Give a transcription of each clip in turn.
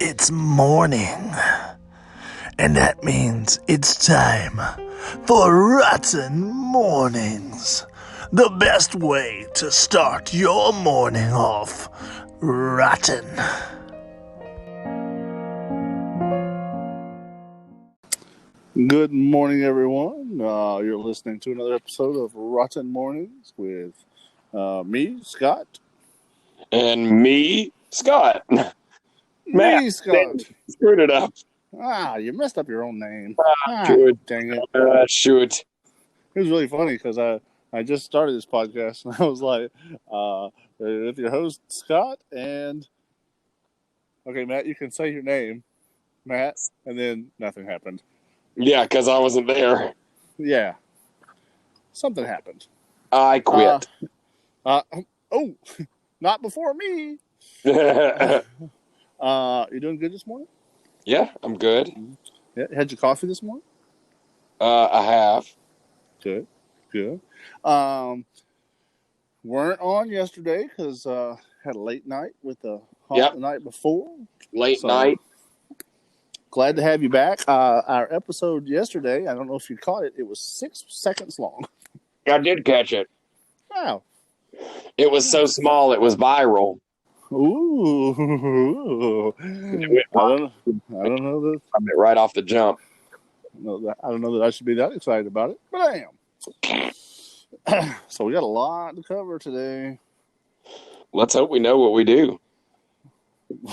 It's morning, and that means it's time for Rotten Mornings. The best way to start your morning off rotten. Good morning, everyone. You're listening to another episode of Rotten Mornings with me, Scott. And me, Scott. Matt, Scott. screwed it up. You messed up your own name. Shoot. Dang it. Shoot. It was really funny because I just started this podcast and I was like, with your host, Scott, and okay, Matt, you can say your name, Matt, and then nothing happened. Yeah, because I wasn't there. Yeah. Something happened. I quit. Not before me. You doing good this morning? Yeah, I'm good. Yeah, had your coffee this morning? I have. Good. Weren't on yesterday because had a late night with the haunt the night before. Late night. Glad to have you back. Our episode yesterday, I don't know if you caught it, it was 6 seconds long. I did catch it. Wow. It was so small, it was viral. Ooh. I don't know that. I mean, right off the jump. I don't know that I should be that excited about it, but I am. So we got a lot to cover today. Let's hope we know what we do.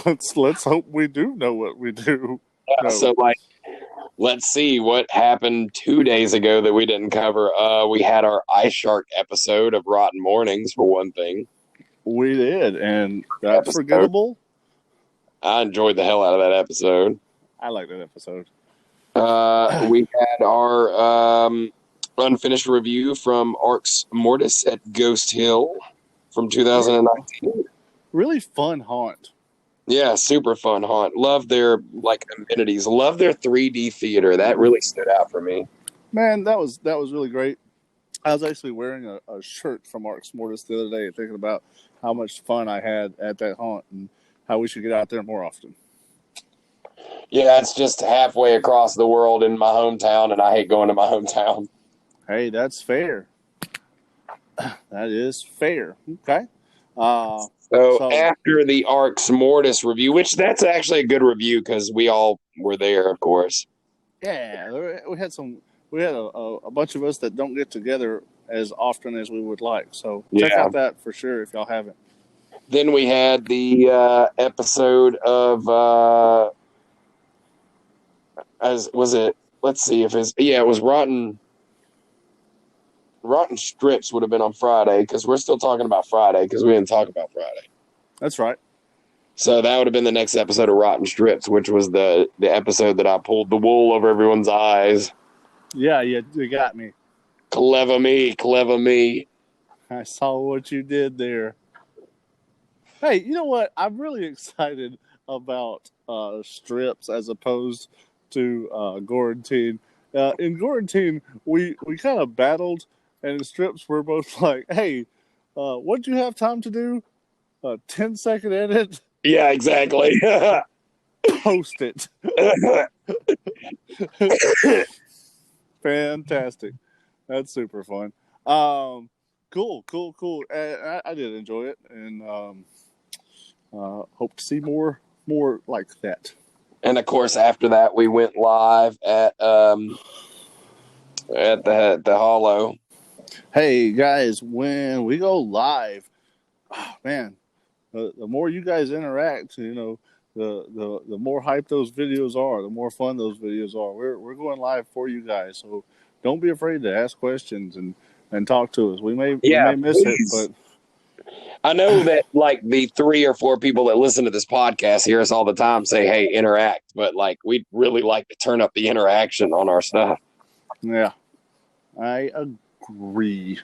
Let's hope we do know what we do. Yeah, so, let's see what happened 2 days ago that we didn't cover. We had our Ice Shark episode of Rotten Mornings, for one thing. We did, and that's forgettable. I enjoyed the hell out of that episode. I like that episode. We had our unfinished review from Arx Mortis at Ghost Hill from 2019. Really fun haunt. Yeah, super fun haunt. Love their amenities. Love their 3D theater. That really stood out for me. Man, that was really great. I was actually wearing a shirt from Arx Mortis the other day, thinking about how much fun I had at that haunt and how we should get out there more often. Yeah, it's just halfway across the world in my hometown, and I hate going to my hometown. Hey, that's fair. That is fair. Okay. So after the Arx Mortis review, which that's actually a good review because we all were there, of course. Yeah, we had a bunch of us that don't get together as often as we would like. So check out that for sure if y'all haven't. Then we had the episode of it was Rotten Strips would have been on Friday because we're still talking about Friday because we didn't talk about Friday. That's right. So that would have been the next episode of Rotten Strips, which was the episode that I pulled the wool over everyone's eyes. Yeah, you got me. Clever me. I saw what you did there. Hey, you know what? I'm really excited about Strips as opposed to Quarantine. In Quarantine, we kind of battled, and in Strips, we're both like, hey, what'd you have time to do? 10-second edit? Yeah, exactly. Post it. Fantastic. That's super fun. Cool. I did enjoy it, and hope to see more like that. And of course, after that, we went live at the Hollow. Hey guys, when we go live, man, the more you guys interact, the more hype those videos are, the more fun those videos are. We're going live for you guys, so don't be afraid to ask questions and talk to us. We may miss it, but I know that the 3 or 4 people that listen to this podcast hear us all the time say, "Hey, interact," but we'd really like to turn up the interaction on our stuff. Yeah, I agree.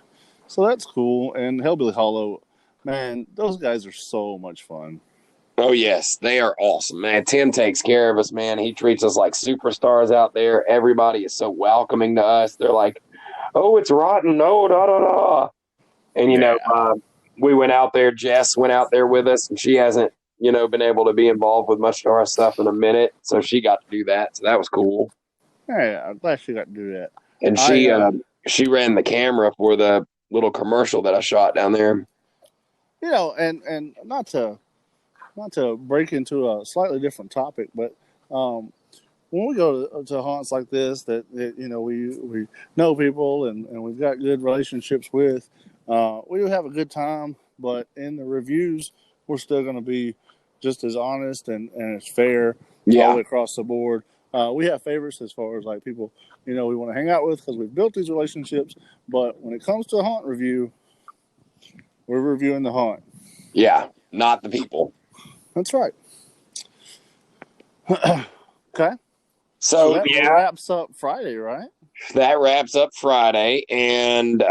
So that's cool. And Hellbilly Hollow, man, those guys are so much fun. Oh, yes. They are awesome, man. Tim takes care of us, man. He treats us like superstars out there. Everybody is so welcoming to us. They're like, oh, it's rotten. No, da. And, we went out there. Jess went out there with us, and she hasn't been able to be involved with much of our stuff in a minute. So she got to do that. So that was cool. Yeah, I'm glad she got to do that. And she ran the camera for the little commercial that I shot down there. And not to break into a slightly different topic, but when we go to haunts like this that we know people and we've got good relationships with, we do have a good time. But in the reviews, we're still going to be just as honest and as fair all the way across the board. We have favorites as far as like people we want to hang out with because we've built these relationships. But when it comes to a haunt review, we're reviewing the haunt. Yeah, not the people. That's right. Okay. So that wraps up Friday, right? That wraps up Friday, and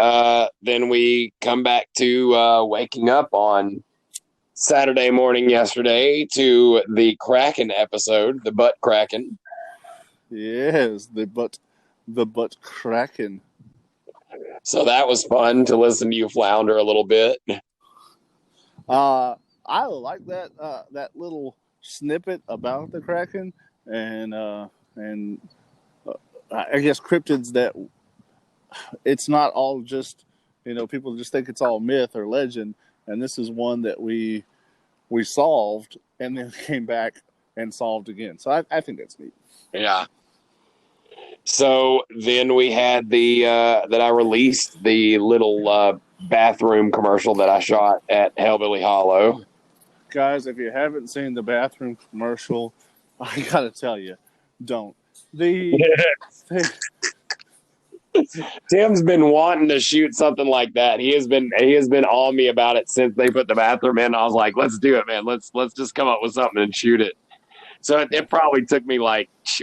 then we come back to waking up on Saturday morning yesterday to the Kraken episode, the butt Kraken. Yes, the butt Kraken. So that was fun to listen to you flounder a little bit. I like that little snippet about the Kraken and I guess cryptids that it's not all just people just think it's all myth or legend, and this is one that we solved and then came back and solved again. So I think that's neat. Yeah. So then we had that I released the little bathroom commercial that I shot at Hellbilly Hollow. Guys, if you haven't seen the bathroom commercial, I gotta tell you, don't. Tim's been wanting to shoot something like that. He has been on me about it since they put the bathroom in. I was like, let's do it, man. Let's just come up with something and shoot it. So it probably took me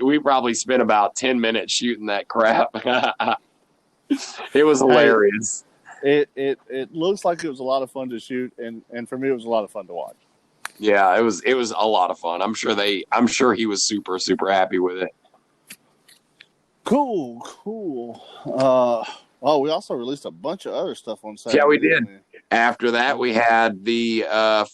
we probably spent about 10 minutes shooting that crap. It was hilarious. It looks like it was a lot of fun to shoot, and for me, it was a lot of fun to watch. Yeah, it was a lot of fun. I'm sure he was super, super happy with it. Cool. We also released a bunch of other stuff on Saturday. Yeah, we did. After that, we had the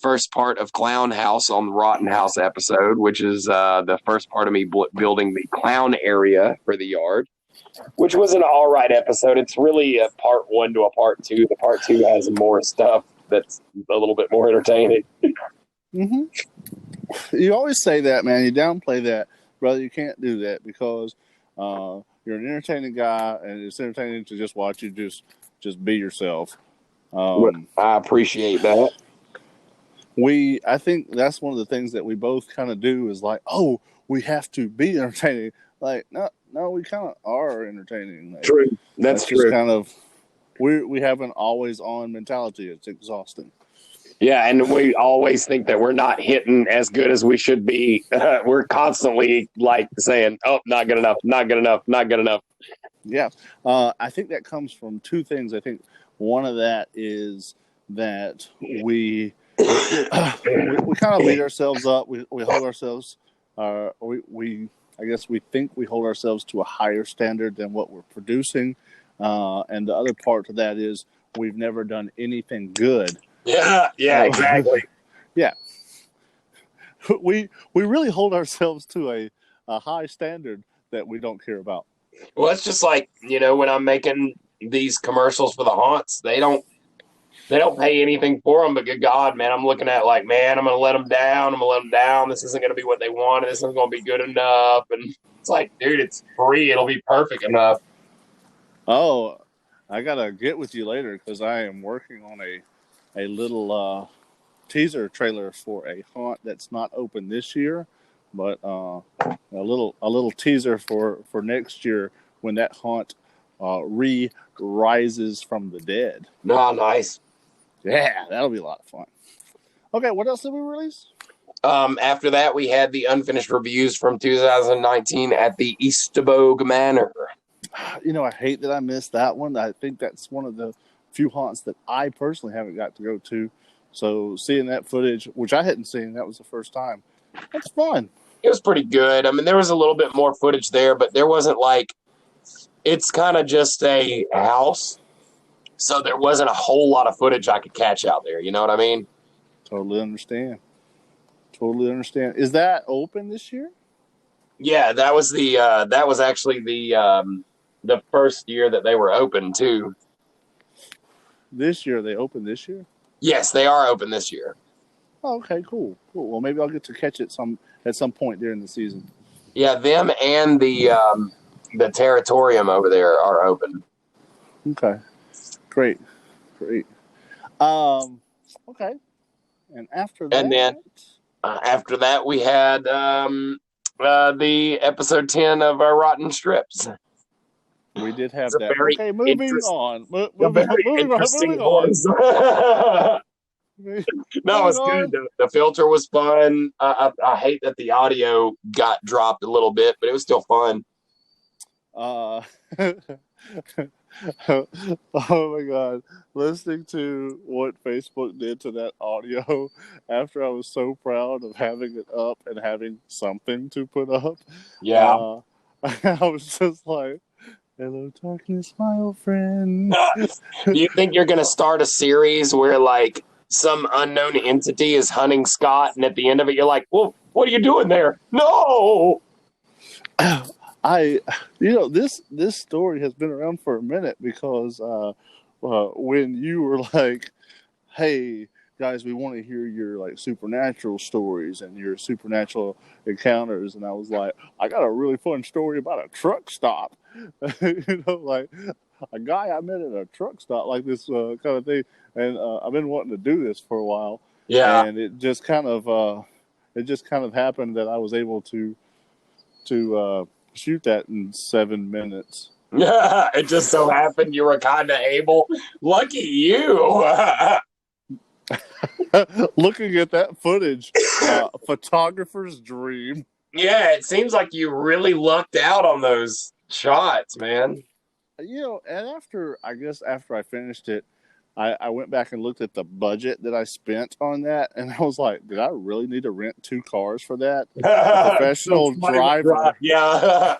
first part of Clown House on the Rotten House episode, which is the first part of me building the clown area for the yard, which was an all right episode. It's really a part 1 to a part 2. The part 2 has more stuff that's a little bit more entertaining. Mm-hmm. You always say that, man. You downplay that, brother. You can't do that because you're an entertaining guy, and it's entertaining to just watch you just be yourself. I appreciate that. I think that's one of the things that we both kind of do is like, oh, we have to be entertaining. Like, no, we kind of are entertaining. Like, true. That's true. Just kind of we have an always on mentality. It's exhausting. Yeah, and we always think that we're not hitting as good as we should be. We're constantly saying, "Oh, not good enough, not good enough, not good enough." Yeah, I think that comes from two things. I think one of that is that we kind of beat ourselves up. We hold ourselves. I guess we think we hold ourselves to a higher standard than what we're producing. And the other part of that is we've never done anything good. Yeah, exactly. Yeah. We really hold ourselves to a high standard that we don't care about. Well, it's just like, when I'm making these commercials for the haunts, they don't pay anything for them, but good God, man, I'm looking at I'm going to let them down. This isn't going to be what they want. This isn't going to be good enough. And it's like, dude, it's free. It'll be perfect enough. Oh, I got to get with you later because I am working on a little teaser trailer for a haunt that's not open this year, but a little teaser for next year when that haunt rises from the dead. Oh, nice. Yeah, that'll be a lot of fun. Okay, what else did we release? After that, we had the unfinished reviews from 2019 at the Easterbogue Manor. I hate that I missed that one. I think that's one of the few haunts that I personally haven't got to go to. So seeing that footage, which I hadn't seen, that was the first time. That's fun. It was pretty good. I mean, there was a little bit more footage there, but there wasn't it's kind of just a house. So there wasn't a whole lot of footage I could catch out there. You know what I mean? Totally understand. Totally understand. Is that open this year? Yeah, that was actually the first year that they were open too. This year they opened this year. Yes, they are open this year. Oh, okay, cool. Well, maybe I'll get to catch it at some point during the season. Yeah, them and the Territorium over there are open. Okay, great. Okay, and after that, And then after that, we had the episode 10 of our Rotten Strips. we did have It's a that. very Okay, moving on. very interesting voice. No, it's good. The filter was fun. I hate that the audio got dropped a little bit, but it was still fun. Oh my God. Listening to what Facebook did to that audio after I was so proud of having it up and having something to put up. Yeah. I was just like, hello, darkness, my old friend. Do you think you're going to start a series where, like, some unknown entity is hunting Scott, and at the end of it, you're like, well, what are you doing there? No! This story has been around for a minute because when you were like, hey, guys, we want to hear your like supernatural stories and your supernatural encounters, and I was like, I got a really fun story about a truck stop. Like a guy I met at a truck stop, like this kind of thing, and I've been wanting to do this for a while. Yeah. And it just kind of happened that I was able to shoot that in 7 minutes. It just so happened you were kind of able. Lucky you. Looking at that footage, photographer's dream. Yeah, it seems like you really lucked out on those shots, man. And after I finished it, I went back and looked at the budget that I spent on that, and I was like, did I really need to rent 2 cars for that? A professional driver. Yeah.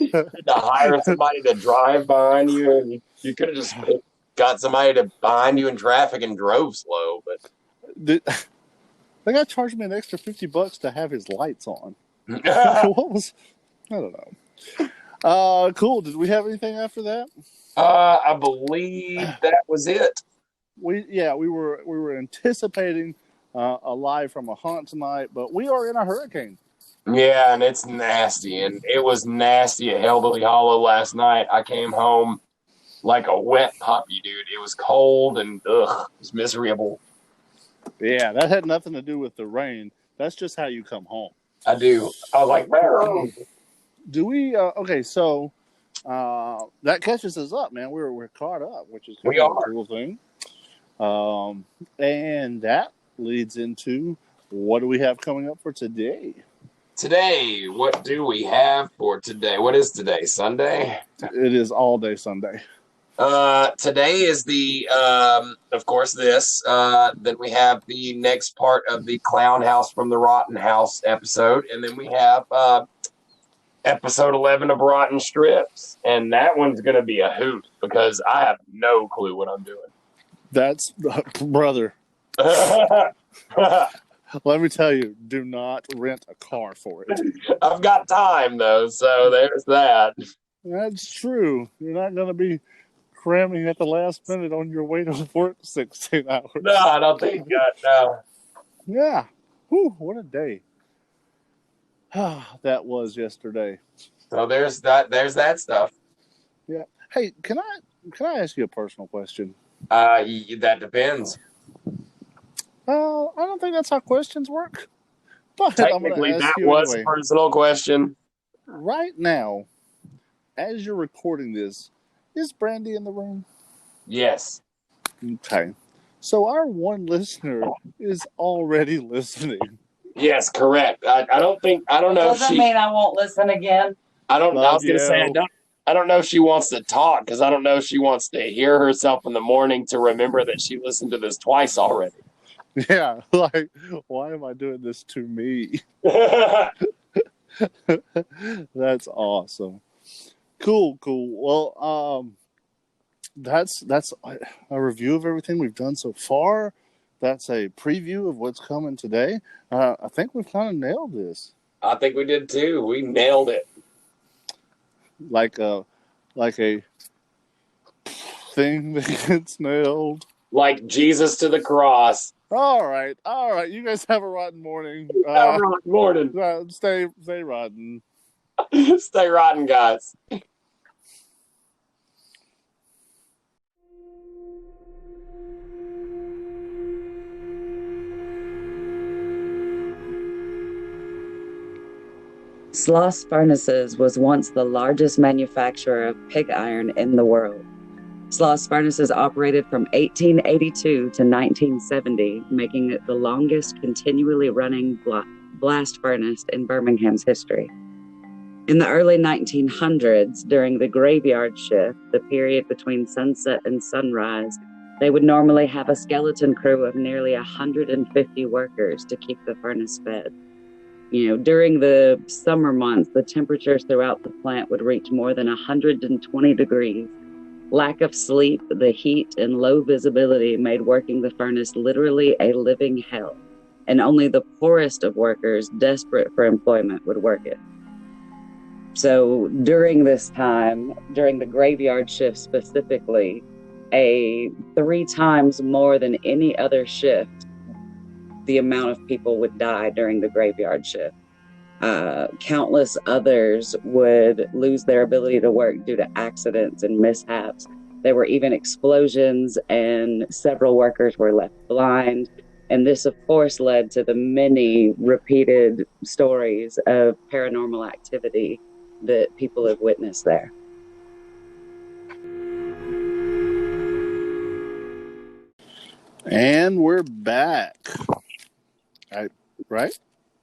To hire somebody to drive behind you, and you could have just got somebody behind you in traffic and drove slow. But they got to charge me an extra $50 to have his lights on. What was? I don't know. Cool. Did we have anything after that? I believe that was it. We were anticipating a live from a haunt tonight, but we are in a hurricane. Yeah, and it's nasty, and it was nasty at Hellbilly Hollow last night. I came home like a wet puppy, dude. It was cold and it was miserable. Yeah, that had nothing to do with the rain. That's just how you come home. I do. I was like, Barrow. Do we? Okay, so that catches us up, man. We're caught up, which is kind of a cool thing. And that leads into what do we have coming up for today? Today, what do we have for today? What is today? Sunday? It is all day Sunday. Today is the, of course, this. Then we have the next part of the Clown House from the Rotten House episode. And then we have episode 11 of Rotten Strips. And that one's going to be a hoot because I have no clue what I'm doing. That's, brother. Let me tell you, do not rent a car for it. I've got time, though, so there's that. That's true. You're not going to be cramming at the last minute on your way to work 16 hours. No, I don't think no. Yeah. Whew, what a day. That was yesterday. So there's that stuff. Yeah. Hey, can I ask you a personal question? That depends. I don't think that's how questions work. But technically, that was a personal question. Right now, as you're recording this, is Brandy in the room? Yes. Okay. So our one listener is already listening. Yes, correct. I don't know. Doesn't mean I won't listen again. I was going to say, I don't know if she wants to talk because I don't know if she wants to hear herself in the morning to remember that she listened to this twice already. Yeah, like, why am I doing this to me? That's awesome. Cool. Well, that's a review of everything we've done so far. that's a preview of what's coming today. I think we've kind of nailed this. I think we did too. We nailed it. Like a thing that gets nailed. Like Jesus to the cross. All right. You guys have a rotten morning. Morning. Stay rotten. Stay rotten, guys. Sloss Furnaces was once the largest manufacturer of pig iron in the world. Sloss Furnaces operated from 1882 to 1970, making it the longest continually running blast furnace in Birmingham's history. In the early 1900s, during the graveyard shift, the period between sunset and sunrise, they would normally have a skeleton crew of nearly 150 workers to keep the furnace fed. During the summer months, the temperatures throughout the plant would reach more than 120 degrees. Lack of sleep, the heat, and low visibility made working the furnace literally a living hell, and only the poorest of workers, desperate for employment, would work it. So during this time, during the graveyard shift specifically, 3 times more than any other shift, the amount of people would die during the graveyard shift. Countless others would lose their ability to work due to accidents and mishaps. There were even explosions, and several workers were left blind. And this, of course, led to the many repeated stories of paranormal activity that people have witnessed there. And we're back. Right?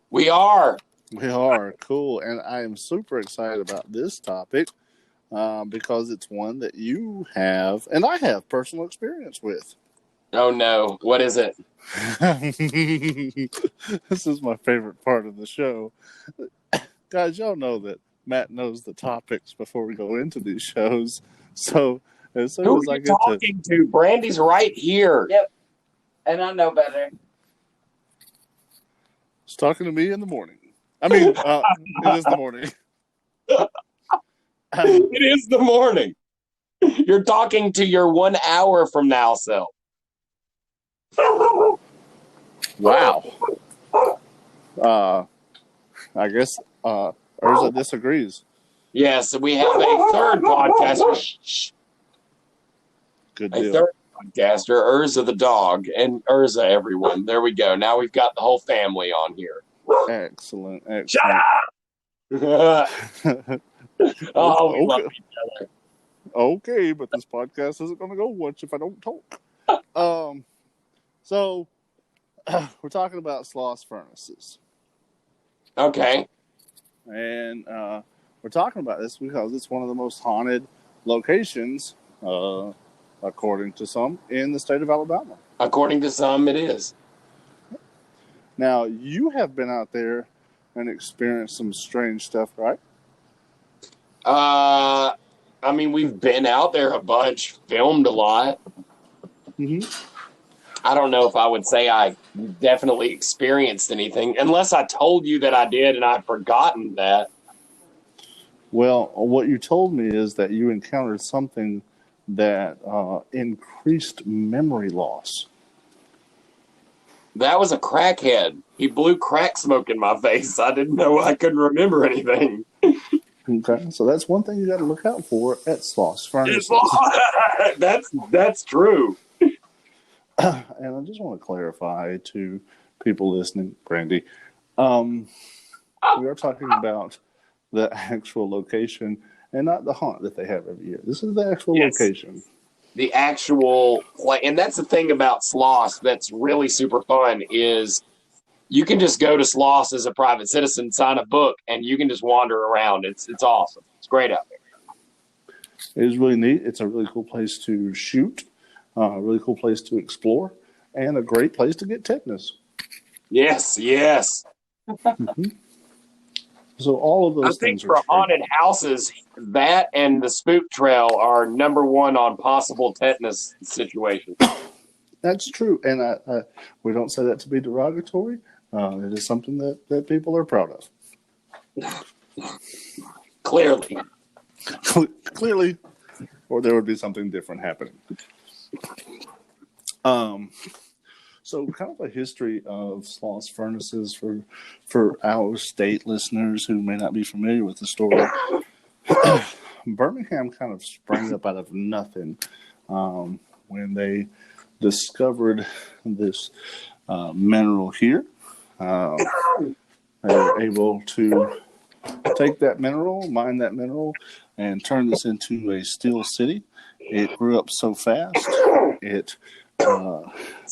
We are. We are. Cool. And I am super excited about this topic because it's one that you have and I have personal experience with. Oh, no. What is it? This is my favorite part of the show. Guys, y'all know that Matt knows the topics before we go into these shows. So as soon as I get talking to Brandy's right here. Yep. And I know better. He's talking to me in the morning. I mean, it is the morning. It is the morning. You're talking to your 1 hour from now self. Wow. I guess Urza disagrees. Yes, we have a third podcaster. Good A deal. third podcaster, Urza the dog, and Urza everyone. There we go. Now we've got the whole family on here. Excellent. Shut up! Oh, we love each other. Okay, but this podcast isn't going to go much if I don't talk. So we're talking about Sloss Furnaces. Okay. And we're talking about this because it's one of the most haunted locations, according to some, in the state of Alabama. According to some, it is. Now, you have been out there and experienced some strange stuff, right? I mean, we've been out there a bunch, filmed a lot. Mm-hmm. I don't know if I would say I definitely experienced anything, unless I told you that I did and I've forgotten that. Well, what you told me is that you encountered something that increased memory loss. That was a crackhead. He blew crack smoke in my face. I didn't know I couldn't remember anything. Okay, so that's one thing you got to look out for at Sloss Furnaces. That's true. And I just want to clarify to people listening, Brandy, we are talking about the actual location and not the haunt that they have every year. This is the actual location. The actual play, and that's the thing about Sloss that's really super fun is you can just go to Sloss as a private citizen, sign a book, and you can just wander around. It's awesome. It's great out there. It is really neat. It's a really cool place to shoot, a really cool place to explore, and a great place to get tetanus. Yes. Mm-hmm. So all of those things for haunted houses, that and the spook trail are number one on possible tetanus situations. That's true, and we don't say that to be derogatory. It is something that people are proud of. Clearly. Clearly, or there would be something different happening. So kind of a history of Sloss Furnaces for our state listeners who may not be familiar with the story. Birmingham kind of sprang up out of nothing when they discovered this mineral here. They were able to take that mineral, mine that mineral, and turn this into a steel city. It grew up so fast, it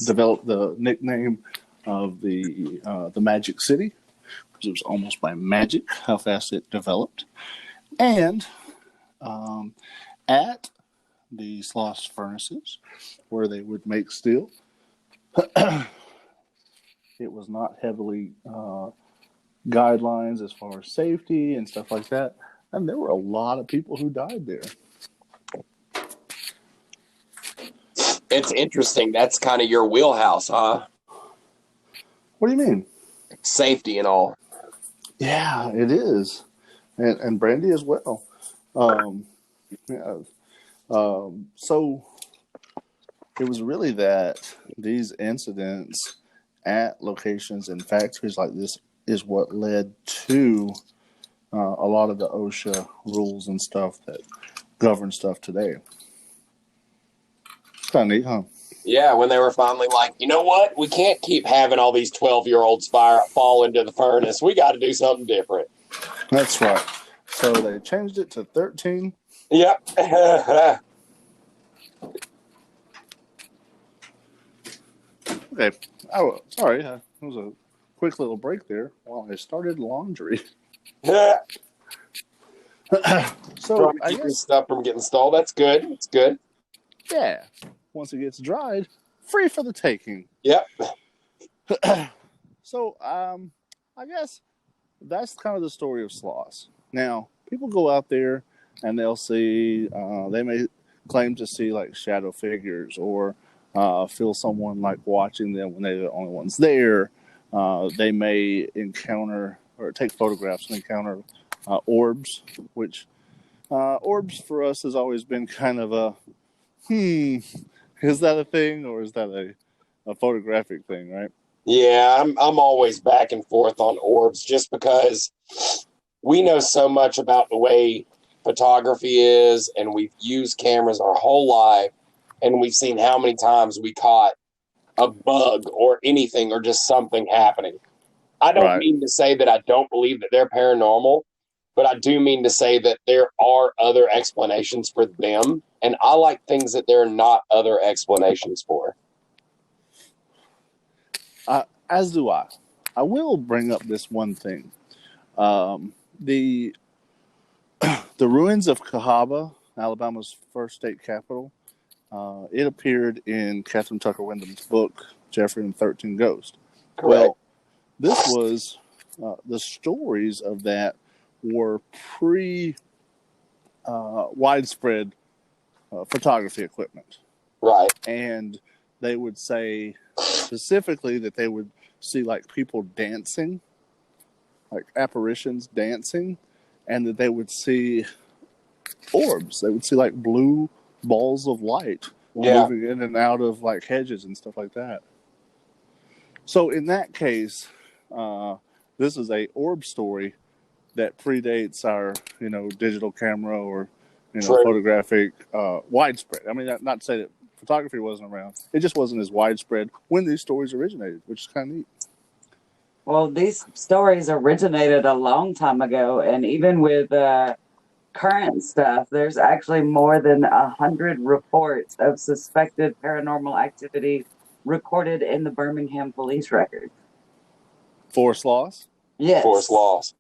developed the nickname of the Magic City, because it was almost by magic how fast it developed. And at the Sloss Furnaces, where they would make steel, it was not heavily guidelines as far as safety and stuff like that. And there were a lot of people who died there. It's interesting. That's kind of your wheelhouse, huh? What do you mean? Safety and all. Yeah, it is. And Brandy as well. So it was really that these incidents at locations and factories like this is what led to a lot of the OSHA rules and stuff that govern stuff today. It's kind of neat, huh? Yeah, when they were finally like, you know what? We can't keep having all these 12-year-olds fall into the furnace. We got to do something different. That's right. So they changed it to 13. Yep. Okay. Oh, sorry. It was a quick little break there while I started laundry. So I guess stuff from getting stalled. That's good. It's good. Yeah. Once it gets dried, free for the taking. Yep. So I guess that's kind of the story of Sloss. Now, people go out there and they'll see, they may claim to see like shadow figures or feel someone like watching them when they're the only ones there. They may encounter or take photographs and encounter orbs, which orbs for us has always been kind of a, is that a thing or is that a photographic thing, right? Yeah, I'm always back and forth on orbs just because we know so much about the way photography is, and we've used cameras our whole life, and we've seen how many times we caught a bug or anything or just something happening. I don't mean to say that I don't believe that they're paranormal, but I do mean to say that there are other explanations for them, and I like things that there are not other explanations for. As do I. I will bring up this one thing. The ruins of Cahaba, Alabama's first state capital, it appeared in Catherine Tucker Wyndham's book, Jeffrey and the 13 Ghosts. Correct. Well, this was, the stories of that were widespread photography equipment. Right. And they would say specifically that they would see like people dancing, like apparitions dancing, and that they would see orbs. They would see like blue balls of light moving in and out of like hedges and stuff like that. So in that case, this is a orb story that predates our, digital camera or, photographic widespread. I mean, not to say that photography wasn't around. It just wasn't as widespread when these stories originated, which is kind of neat. Well, these stories originated a long time ago, and even with current stuff, there's actually more than 100 reports of suspected paranormal activity recorded in the Birmingham police record. For Sloss? Yes. For Sloss.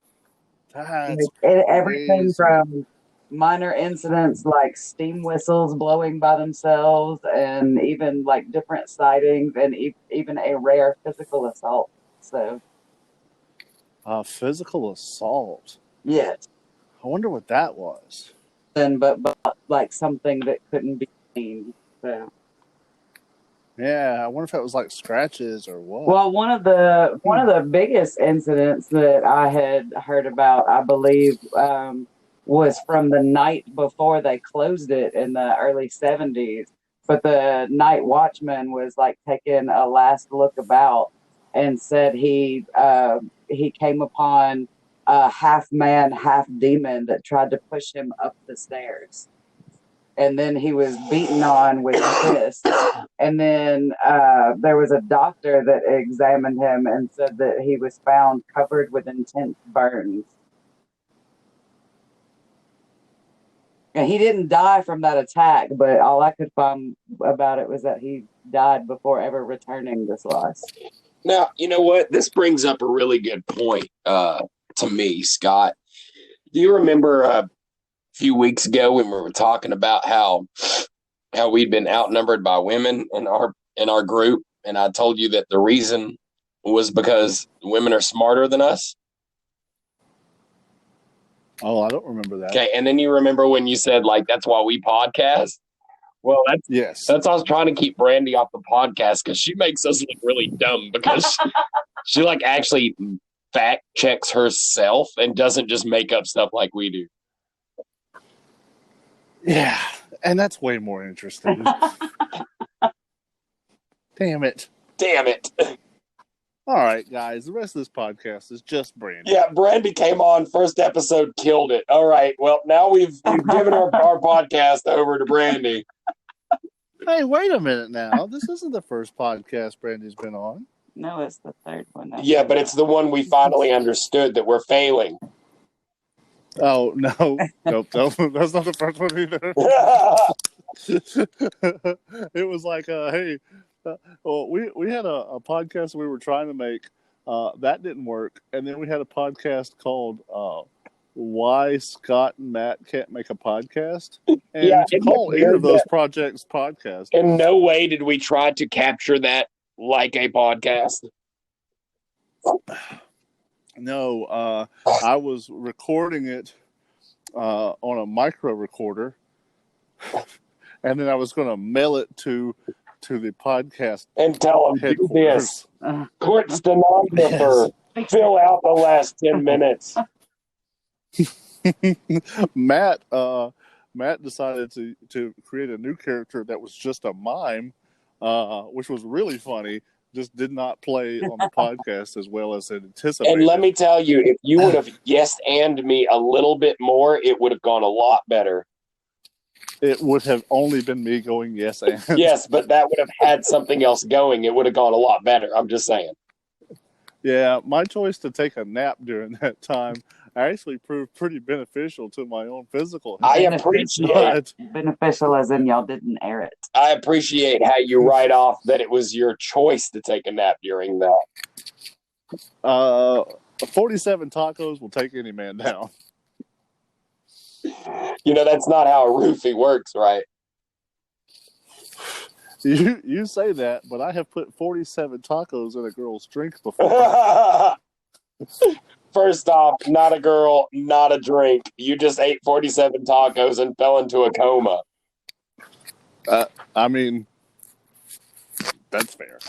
That's everything from minor incidents like steam whistles blowing by themselves, and even like different sightings, and even a rare physical assault. So, physical assault. Yes. I wonder what that was. But like something that couldn't be seen. So. Yeah, I wonder if it was like scratches or what. Well, one of the biggest incidents that I had heard about, I believe, was from the night before they closed it in the early 70s. But the night watchman was like taking a last look about and said he came upon a half man, half demon that tried to push him up the stairs. And then he was beaten on with fists. And then there was a doctor that examined him and said that he was found covered with intense burns. And he didn't die from that attack, but all I could find about it was that he died before ever returning to Sloss. Now, you know what? This brings up a really good point to me, Scott. Do you remember a few weeks ago when we were talking about how we'd been outnumbered by women in our group, and I told you that the reason was because women are smarter than us? Oh, I don't remember that. Okay, and then you remember when you said, like, that's why we podcast? Well, yes. That's why I was trying to keep Brandy off the podcast, because she makes us look really dumb, because she like actually fact checks herself and doesn't just make up stuff like we do. Yeah, and that's way more interesting. Damn it. All right, guys, the rest of this podcast is just Brandy. Yeah, Brandy came on, first episode, killed it. All right, well, now we've given our podcast over to Brandy. Hey, wait a minute now. This isn't the first podcast Brandy's been on. No, it's the third one. Yeah, but it's the one we finally understood that we're failing. Oh, no. Nope. That's not the first one either. It was like, hey, well, we had a podcast we were trying to make. That didn't work. And then we had a podcast called Why Scott and Matt Can't Make a Podcast. And Yeah, to call either of those projects podcast. In no way did we try to capture that like a podcast. No, I was recording it on a micro recorder, and then I was going to mail it to the podcast and tell them do this. Put stenographer. Yes. Fill out the last 10 minutes. Matt decided to create a new character that was just a mime, which was really funny. Just did not play on the podcast as well as it anticipated. And let me tell you, if you would have yes-and me a little bit more, it would have gone a lot better. It would have only been me going yes and. Yes, but that would have had something else going. It would have gone a lot better. I'm just saying. Yeah, my choice to take a nap during that time actually proved pretty beneficial to my own physical health. I appreciate beneficial as in y'all didn't air it. I appreciate how you write off that it was your choice to take a nap during that. 47 tacos will take any man down. You know, that's not how a roofie works, right? You say that, but I have put 47 tacos in a girl's drink before. First off, not a girl, not a drink. You just ate 47 tacos and fell into a coma. I mean, that's fair.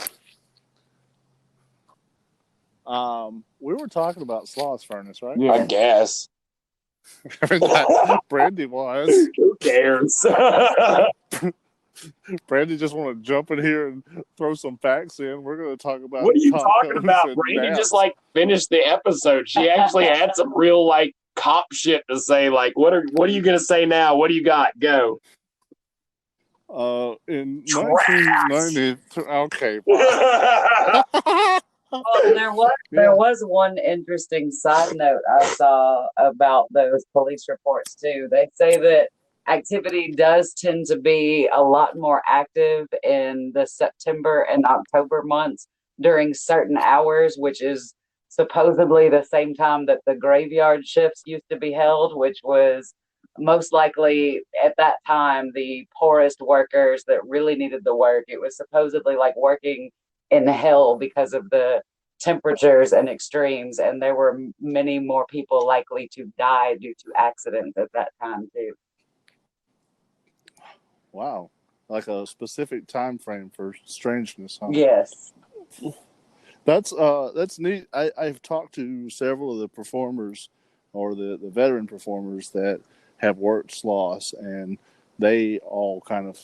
We were talking about Sloss Furnace, right? Yeah. I guess. Brandy was. Who cares? Brandy just want to jump in here and throw some facts in. We're going to talk about. What are you talking about? Brandy naps. Just like finished the episode. She actually had some real like cop shit to say. Like, what are you going to say now? What do you got? Go. In 1990. Okay. Well, there was one interesting side note I saw about those police reports too. They say that activity does tend to be a lot more active in the September and October months during certain hours, which is supposedly the same time that the graveyard shifts used to be held, which was most likely at that time the poorest workers that really needed the work. It was supposedly like working in hell because of the temperatures and extremes, and there were many more people likely to die due to accidents at that time too. Wow, like a specific time frame for strangeness, huh? Yes. That's neat. I've talked to several of the performers or the veteran performers that have worked Sloss, and they all kind of,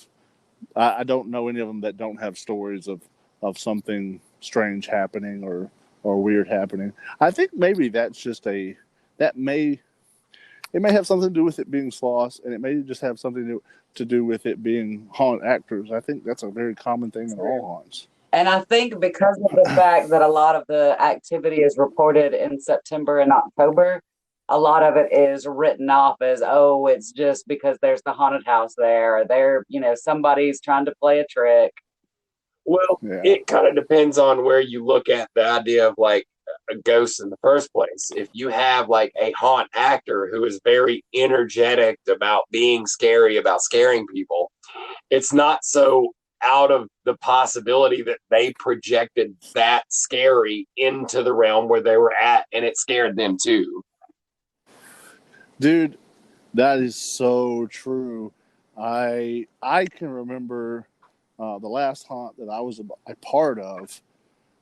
I don't know any of them that don't have stories of something strange happening or weird happening. I think maybe that's just that may, it may have something to do with it being Sloss, and it may just have something to do with it being haunt actors. I think that's a very common thing in all haunts. And I think because of the fact that a lot of the activity is reported in September and October, a lot of it is written off as, oh, it's just because there's the haunted house there, or there, somebody's trying to play a trick. Well, It kind of depends on where you look at the idea of like a ghost in the first place. If you have like a haunt actor who is very energetic about being scary, about scaring people, it's not so out of the possibility that they projected that scary into the realm where they were at, and it scared them too. Dude, that is so true. I can remember the last haunt that I was a part of,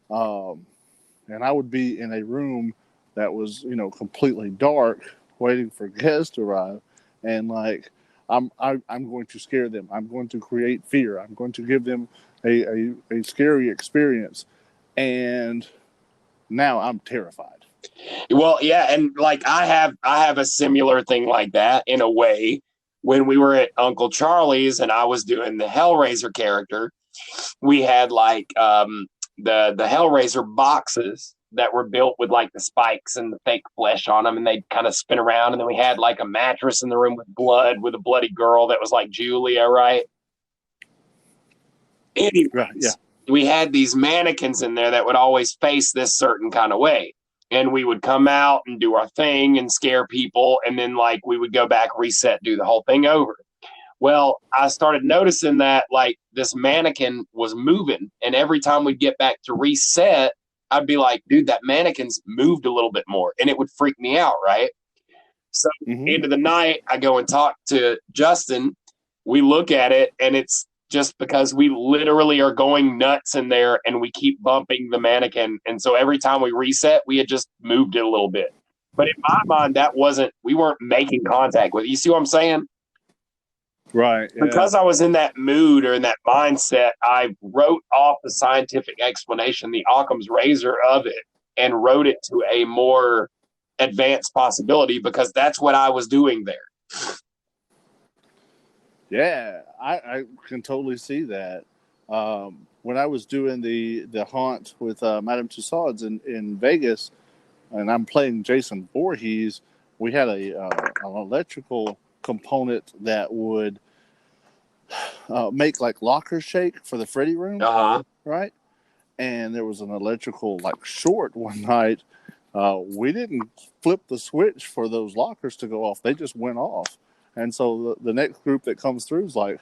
and I would be in a room that was completely dark, waiting for guests to arrive, and like I'm going to scare them. I'm going to create fear. I'm going to give them a scary experience, and now I'm terrified. Well, yeah, and like I have a similar thing like that in a way. When we were at Uncle Charlie's and I was doing the Hellraiser character, we had like the Hellraiser boxes that were built with like the spikes and the fake flesh on them, and they'd kind of spin around. And then we had like a mattress in the room with blood, with a bloody girl that was like Julia, right? Anyways, Right, yeah. we had these mannequins in there that would always face this certain kind of way. And we would come out and do our thing and scare people. And then like we would go back, reset, do the whole thing over. Well, I started noticing that like this mannequin was moving. And every time we'd get back to reset, I'd be like, dude, that mannequin's moved a little bit more. And it would freak me out, right? So into the night, I go and talk to Justin. We look at it, and it's just because we literally are going nuts in there, and we keep bumping the mannequin. And so every time we reset, we had just moved it a little bit. But in my mind, we weren't making contact with it. You see what I'm saying? Right. Yeah. Because I was in that mood or in that mindset, I wrote off the scientific explanation, the Occam's razor of it, and wrote it to a more advanced possibility because that's what I was doing there. Yeah, I can totally see that. When I was doing the haunt with Madame Tussauds in Vegas, and I'm playing Jason Voorhees, we had an electrical component that would make like lockers shake for the Freddy room, right? And there was an electrical like short one night. We didn't flip the switch for those lockers to go off; they just went off. And so the next group that comes through is like,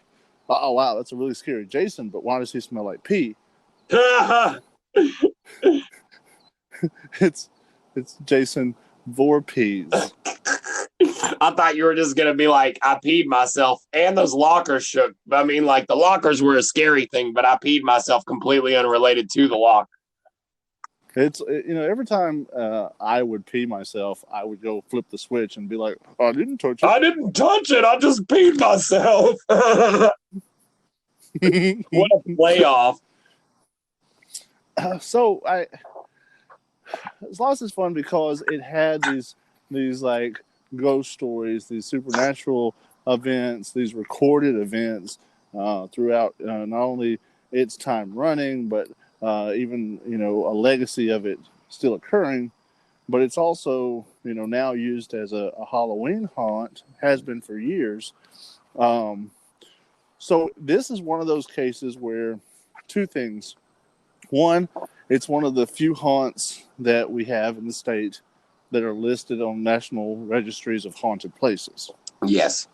"Oh wow, that's a really scary Jason, but why does he smell like pee?" It's Jason Voorhees. I thought you were just going to be like, I peed myself and those lockers shook. I mean, like the lockers were a scary thing, but I peed myself completely unrelated to the locker. It's, every time I would pee myself, I would go flip the switch and be like, oh, I didn't touch it. I didn't touch it. I just peed myself. What a playoff. So Sloss is fun because it had these like ghost stories, these supernatural events, these recorded events throughout not only its time running, but even a legacy of it still occurring. But it's also now used as a Halloween haunt, has been for years. So this is one of those cases where two things. One, it's one of the few haunts that we have in the state that are listed on national registries of haunted places. Yes.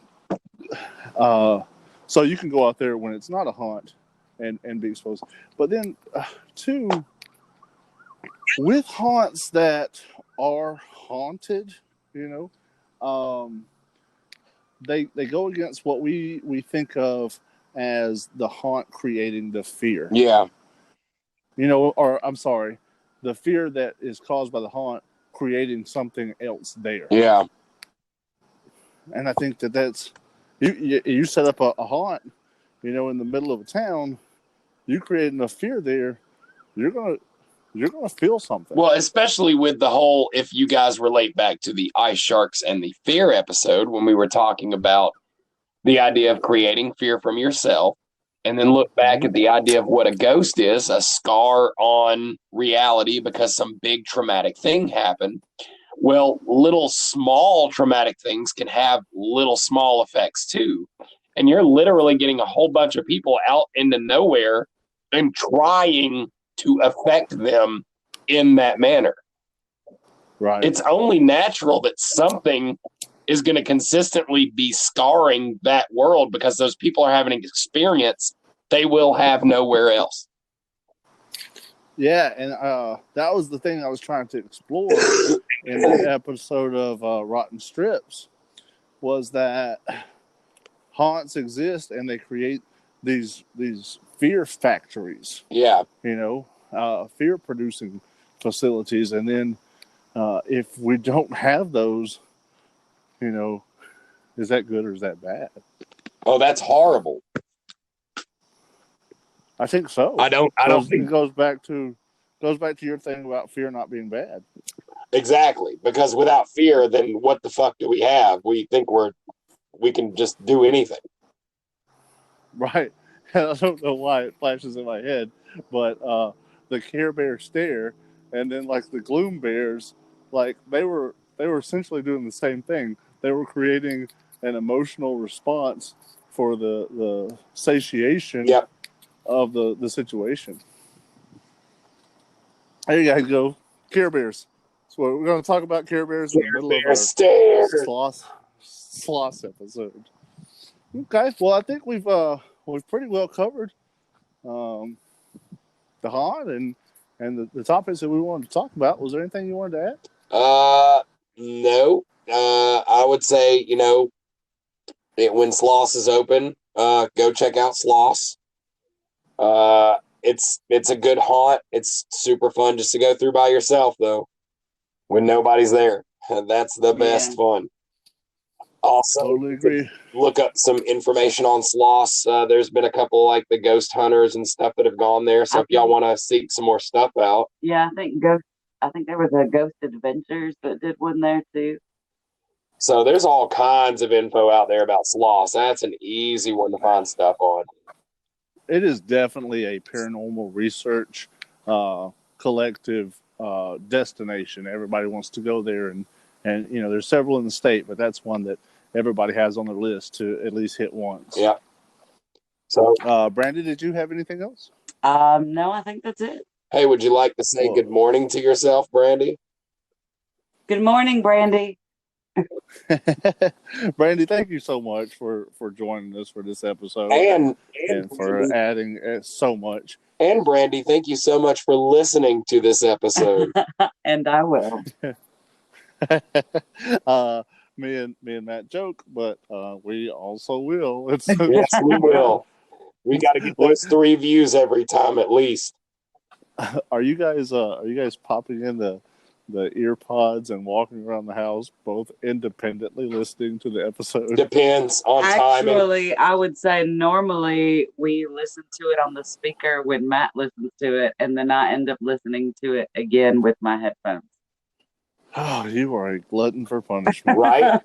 So you can go out there when it's not a haunt and be exposed. But then, two, with haunts that are haunted, they go against what we think of as the haunt creating the fear. Yeah. Or I'm sorry, the fear that is caused by the haunt creating something else there. Yeah. And I think that's you set up a haunt, in the middle of a town. You create enough fear there, you're gonna feel something. Well, especially with the whole, if you guys relate back to the ice sharks and the fear episode when we were talking about the idea of creating fear from yourself, and then look back at the idea of what a ghost is, a scar on reality because some big traumatic thing happened. Well, little small traumatic things can have little small effects too. And you're literally getting a whole bunch of people out into nowhere and trying to affect them in that manner. Right. It's only natural that something is going to consistently be scarring that world because those people are having an experience they will have nowhere else. Yeah, and that was the thing I was trying to explore in the episode of Rotten Strips, was that haunts exist and they create these fear factories. Yeah. Fear producing facilities, and then if we don't have those, is that good or is that bad? Oh, that's horrible. I think so. I don't think it goes back to your thing about fear not being bad. Exactly, because without fear, then what the fuck do we have? We think we can just do anything. Right. I don't know why it flashes in my head, but the Care Bear stare, and then like the Gloom Bears, like they were essentially doing the same thing. They were creating an emotional response for the satiation of the situation. There you guys go. Care Bears. So we're going to talk about Care Bears in the middle of our Sloss episode. Okay. Well, I think we've pretty well covered the haunt and the topics that we wanted to talk about. Was there anything you wanted to add? No. I would say, when Sloss is open, go check out Sloss. It's a good haunt. It's super fun just to go through by yourself, though, when nobody's there. That's the best fun. Also, totally agree. Look up some information on Sloss. There's been a couple like the ghost hunters and stuff that have gone there. So if y'all want to seek some more stuff out, I think there was a Ghost Adventures that did one there too. So there's all kinds of info out there about Sloss. That's an easy one to find stuff on. It is definitely a paranormal research collective destination. Everybody wants to go there, and there's several in the state, but that's one that everybody has on their list to at least hit once. Yeah. So, Brandy, did you have anything else? No, I think that's it. Hey, would you like to say good morning to yourself, Brandy? Good morning, Brandy. Brandy, thank you so much for joining us for this episode and for adding so much. And Brandy, thank you so much for listening to this episode. And I will. Me and Matt joke, but we also will. Yes, we will. We got to get those 3 views every time at least. Are you guys popping in the ear pods and walking around the house both independently listening to the episode? Depends on timing. Actually, I would say normally we listen to it on the speaker when Matt listens to it, and then I end up listening to it again with my headphones. Oh, you are a glutton for punishment. Right?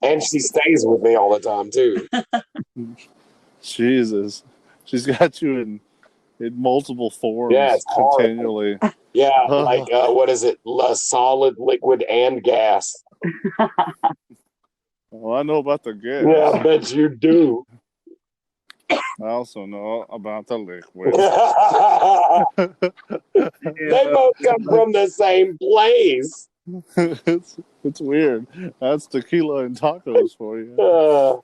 And she stays with me all the time, too. Jesus. She's got you in multiple forms continually. Horrible. Yeah, like, what is it? Solid, liquid, and gas. Well, I know about the gas. Yeah, I bet you do. I also know about the liquid. They both come from the same place. It's weird. That's tequila and tacos for you. All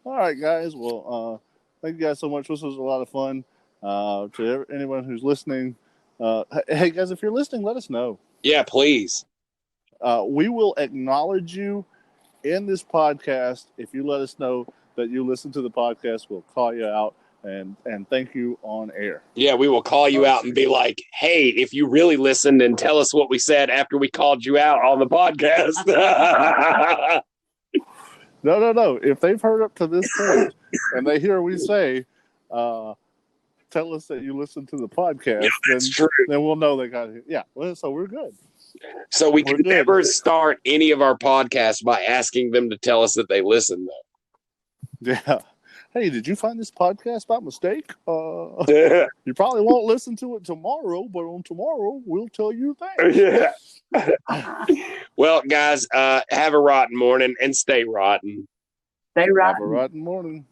right, guys. Well, thank you guys so much. This was a lot of fun. To anyone who's listening, hey guys, if you're listening, let us know. Yeah, please. We will acknowledge you in this podcast if you let us know that you listen to the podcast, we'll call you out and thank you on air. Yeah, we will call you out and be like, hey, if you really listened, and tell us what we said after we called you out on the podcast. No. If they've heard up to this point and they hear we say, tell us that you listen to the podcast, then we'll know they got it. Yeah, well, so we're good. So we can never start any of our podcasts by asking them to tell us that they listen, though. Yeah. Hey, did you find this podcast by mistake? You probably won't listen to it tomorrow, but on tomorrow, we'll tell you things. Yeah. Well, guys, have a rotten morning and stay rotten. Stay rotten. Have a rotten morning.